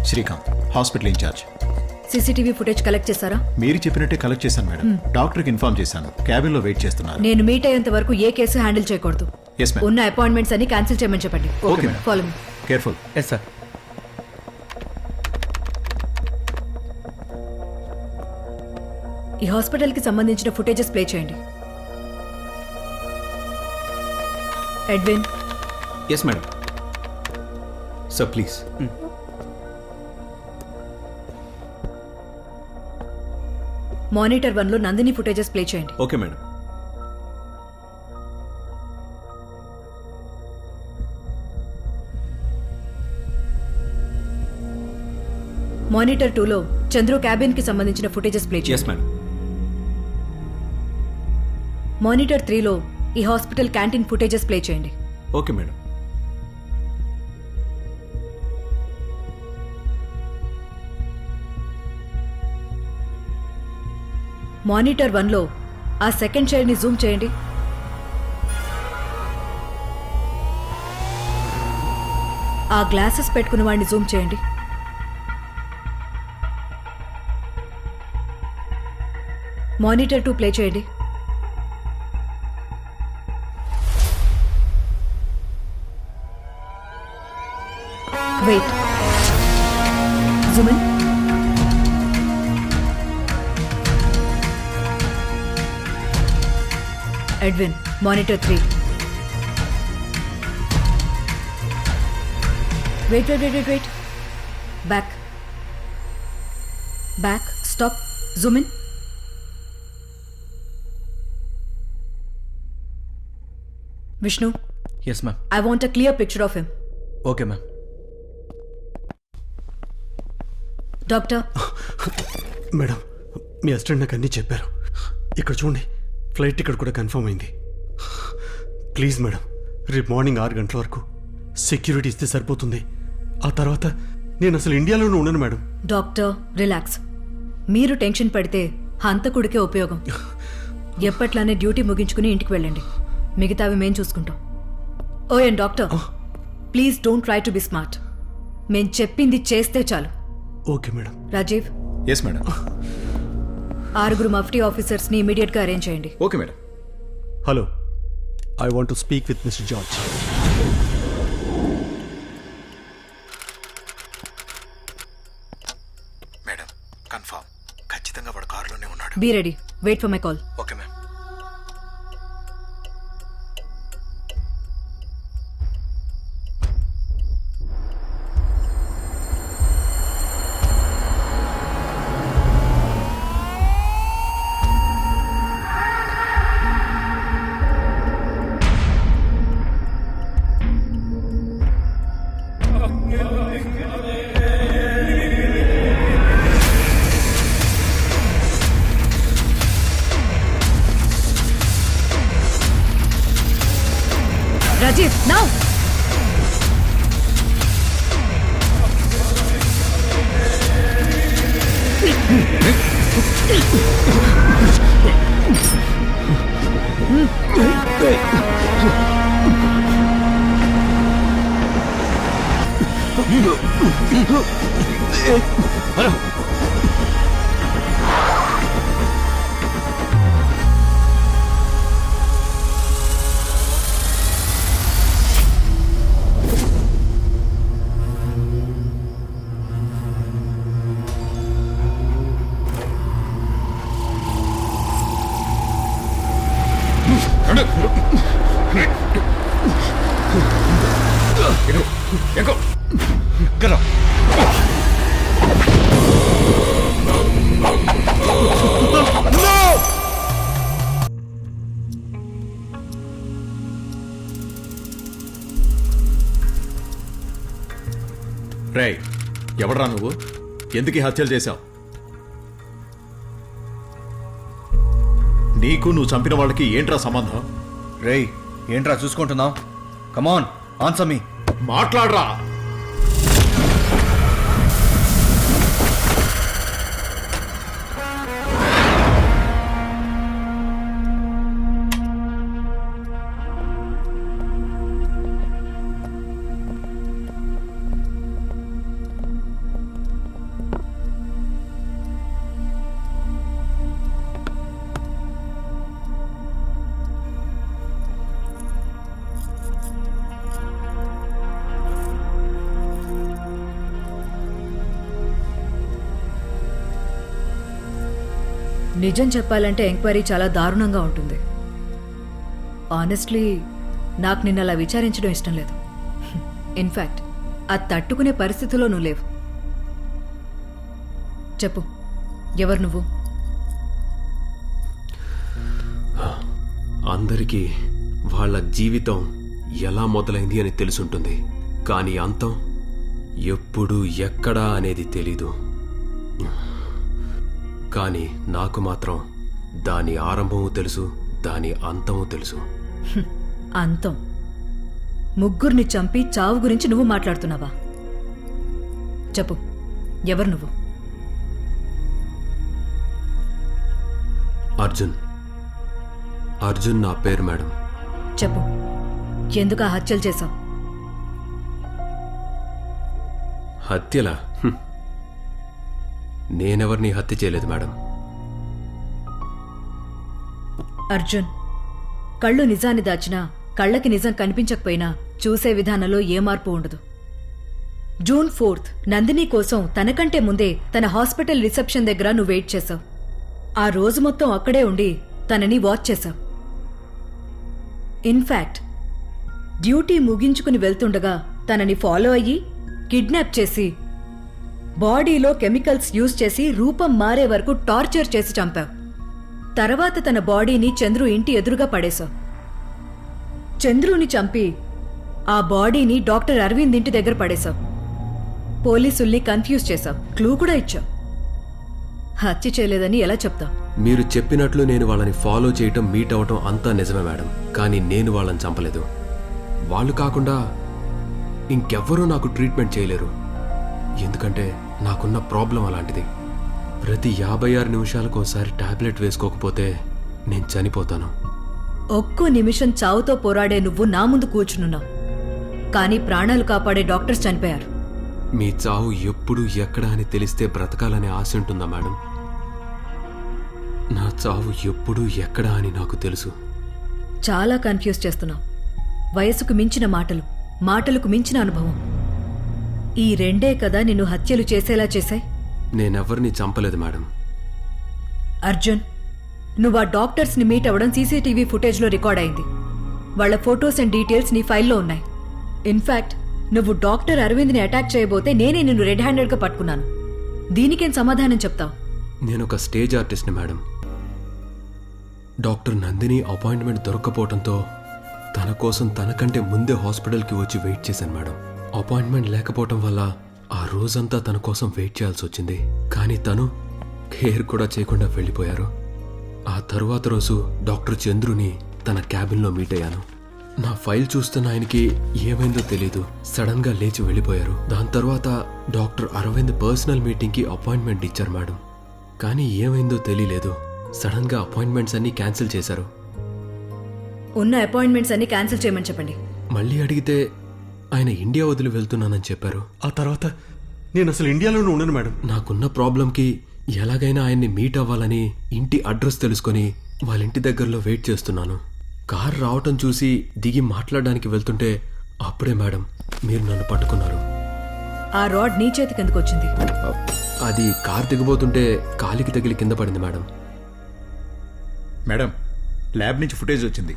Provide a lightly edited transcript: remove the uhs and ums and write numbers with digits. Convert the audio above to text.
Srikanth, hospital in charge. CCTV footage collect చేశారా? మీరు చెప్పినట్టే కలెక్ట్ చేశాను మేడం. డాక్టర్కి ఇన్ఫార్మ్ చేశాను, క్యాబిన్ లో వెయిట్ చేస్తున్నారు. నేను మీట్ అయ్యేంత వరకు ఏ కేసు హ్యాండిల్ చేయకూడదు. Yes ma'am. ఉన్న అపాయింట్మెంట్స్ అన్ని క్యాన్సిల్ చేయమని చెప్పండి. Okay madam. Follow me. Careful. Yes sir. ఈ హాస్పిటల్ కి సంబంధించిన ఫుటేజెస్ ప్లే చేయండి. Edwin. Yes madam. Sir please. Monitor 1 లో నందిని ఫుటేజెస్ ప్లే చేయండి. Okay madam. మానిటర్ 2 లో చంద్రు క్యాబిన్ కి సంబంధించిన ఫుటేజెస్ ప్లే ఎస్ చేయండి. మేడం. మానిటర్ 3 లో ఈ హాస్పిటల్ క్యాంటీన్ ఫుటేజెస్ ప్లే చేయండి. Okay madam. మానిటర్ 1 లో ఆ సెకండ్ చైర్ ని జూమ్ చేయండి. ఆ గ్లాసెస్ పెట్టుకున్న వాడిని జూమ్ చేయండి. మానిటర్ 2 ప్లే చేయండి. Wait. Zoom in. Edwin, monitor 3. Wait. Back. Stop. Zoom in. Vishnu, yes ma'am. I want a clear picture of him. Okay ma'am. Doctor, madam, మీ assistant నాకు అన్నీ చెప్పారు. ఇక్కడ చూడండి, ఫ్లైట్ టికెట్ కూడా కన్ఫర్మ్ అయింది. ప్లీజ్ మేడం, రేపు మార్నింగ్ 6 గంటల వరకు సెక్యూరిటీ ఇస్తే సరిపోతుంది. ఆ తర్వాత నేను అసలు ఇండియాలోనే ఉండను మేడం. Doctor relax. మీరు టెన్షన్ పడితే హంతకుడికే ఉపయోగం. ఎప్పట్లానే డ్యూటీ ముగించుకుని ఇంటికి వెళ్ళండి. మిగతావి మేం చూసుకుంటాం. ఓఎన్ doctor, please don't try to be smart. మేం చెప్పింది చేస్తే చాలు. Okay madam. Rajiv. Yes madam. 6 mufti officers ని ఇమీడియట్ గా అరేంజ్ చేయండి. Okay madam. Hello, I want to speak with mister George. Madam, confirm. ఖచ్చితంగా వాడు కారులోనే ఉన్నాడు. Be ready. Wait for my call. Okay ma'am. Rajiv, now! రేయ్, ఎవడ్రా నువ్వు? ఎందుకు ఈ హత్యలు చేశావు? నీకు నువ్వు చంపిన వాళ్ళకి ఏంట్రా సంబంధం? రేయ్, ఏంట్రా చూసుకుంటున్నావు? కమాన్, ఆన్సర్ మీ. మాట్లాడరా. నిజం చెప్పాలంటే ఎంక్వైరీ చాలా దారుణంగా ఉంటుంది. ఆనెస్ట్లీ నాకు నిన్న అలా విచారించడం ఇష్టం లేదు. ఇన్ఫ్యాక్ట్ అది తట్టుకునే పరిస్థితిలో నువ్వు లేవు. చెప్పు, ఎవరు నువ్వు? అందరికీ వాళ్ళ జీవితం ఎలా మొదలైంది అని తెలుసుంటుంది, కానీ అంతం ఎప్పుడు ఎక్కడా అనేది తెలీదు. కానీ నాకు మాత్రం దాని ఆరంభము తెలుసు, దాని అంతము తెలుసు. అంతం. ముగ్గురిని చంపి చావు గురించి నువ్వు మాట్లాడుతున్నావా? చెప్పు, ఎవరు నువ్వు? అర్జున్ నా పేరు మేడం. చెప్పు, ఎందుకు ఆ హత్యలు చేశావు? హత్యలా? నేనెవరిని హత్య చేయలేదు మేడం. అర్జున్, కళ్ళు నిజాన్ని దాచినా కళ్ళకి నిజం కనిపించకపోయినా చూసే విధానంలో ఏ మార్పు ఉండదు. జూన్ 4th నందిని కోసం తనకంటే ముందే తన హాస్పిటల్ రిసెప్షన్ దగ్గర నువ్వు వెయిట్ చేశావు. ఆ రోజు మొత్తం అక్కడే ఉండి తనని వాచ్ చేశావు. ఇన్ఫ్యాక్ట్ డ్యూటీ ముగించుకుని వెళ్తుండగా తనని ఫాలో అయ్యి కిడ్నాప్ చేసి బాడీలో కెమికల్స్ యూజ్ చేసి రూపం మారే వరకు టార్చర్ చేసి చంపావు. తర్వాత తన బాడీని చంద్రు ఇంటి ఎదురుగా పడేశావు. చంద్రుని చంపి ఆ బాడీని డాక్టర్ అరవింద్ ఇంటి దగ్గర పడేశావు. పోలీసుల్ని కన్ఫ్యూజ్ చేశావు, క్లూ కూడా ఇచ్చావు. హత్య చేయలేదని ఎలా చెప్తావు? మీరు చెప్పినట్లు నేను వాళ్ళని ఫాలో చేయటం, మీట్ అవటం అంతా నిజమే మేడం, కానీ నేను వాళ్ళని చంపలేదు. వాళ్ళు కాకుండా ఇంకెవ్వరూ నాకు ట్రీట్మెంట్ చేయలేరు. ఎందుకంటే నాకున్న ప్రాబ్లం అలాంటిది. ప్రతి 56 నిమిషాలకు ఒకసారి టాబ్లెట్ వేసుకోకపోతే నేను చనిపోతాను. ఒక్కో నిమిషం చావుతో పోరాడే నువ్వు నా ముందు కూర్చునున్నావు, కానీ ప్రాణాలు కాపాడే డాక్టర్స్ చనిపోయారు. మీ చావు ఎప్పుడు ఎక్కడ అని తెలిస్తే బ్రతకాలనే ఆశ ఉంటుందా మేడం? నా చావు ఎప్పుడు ఎక్కడ అని నాకు తెలుసు. చాలా కన్ఫ్యూజ్ చేస్తున్నావు. వయసుకు మించిన మాటలు, మాటలకు మించిన అనుభవం, ఈ రెండే కదా నిన్ను హత్యలు చేసేలా చేశాయి. నేనెవరిని చంపలేదు మేడం. అర్జున్, నువ్వు ఆ డాక్టర్స్ని మీట్ అవ్వడం సీసీటీవీ ఫుటేజ్లో రికార్డ్ అయింది. వాళ్ళ ఫొటోస్ అండ్ డీటెయిల్స్ నీ ఫైల్లో ఉన్నాయి. ఇన్ఫ్యాక్ట్ నువ్వు డాక్టర్ అరవింద్ని అటాక్ చేయబోతే నేనే నిన్ను రెడ్ హ్యాండెడ్గా పట్టుకున్నాను. దీనికేం సమాధానం చెప్తావు? నేను ఒక స్టేజ్ ఆర్టిస్ట్ని మేడం. డాక్టర్ నందిని అపాయింట్మెంట్ దొరక్కపోవడంతో తన కోసం తనకంటే ముందే హాస్పిటల్కి వచ్చి వెయిట్ చేశాను మేడం. అపాయింట్మెంట్ లేకపోవటం వల్ల ఆ రోజంతా తన కోసం వెయిట్ చేయాల్సి వచ్చింది. కానీ తను కేర్ కూడా చేయకుండా వెళ్ళిపోయారు. ఆ తరువాత రోజు డాక్టర్ చంద్రుని తన క్యాబిన్లో మీట్ అయ్యాను. నా ఫైల్ చూస్తున్న ఆయనకి ఏమైందో తెలీదు, సడన్ గా లేచి వెళ్ళిపోయారు. దాని తర్వాత డాక్టర్ అరవింద్ పర్సనల్ మీటింగ్కి అపాయింట్మెంట్ ఇచ్చారు మేడం. కానీ ఏమైందో తెలియలేదు, సడన్ గా అపాయింట్మెంట్స్ అన్ని క్యాన్సిల్ చేశారు. ఉన్న అపాయింట్మెంట్స్ అన్ని క్యాన్సిల్ చేయమని చెప్పండి. మళ్ళీ అడిగితే ఆయన ఇండియా వదిలి వెళ్తున్నానని చెప్పారు. ఆ తర్వాత నేను అసలు ఇండియాలోనే ఉండను మేడం. నాకున్న ప్రాబ్లంకి ఎలాగైనా ఆయన్ని మీట్ అవ్వాలని ఇంటి అడ్రస్ తెలుసుకొని వాళ్ళ ఇంటి దగ్గరలో వెయిట్ చేస్తున్నాను. కార్ రావటం చూసి దిగి మాట్లాడడానికి వెళ్తుంటే అప్పుడే మేడం మీరు నన్ను పట్టుకున్నారు. ఆ రాడ్ నీ చేతికి ఎందుకు వచ్చింది? అది కార్ దిగబోతుంటే కాలికి తగిలి కింద పడింది మేడం. మేడం, ల్యాబ్ నుంచి ఫుటేజ్ వచ్చింది.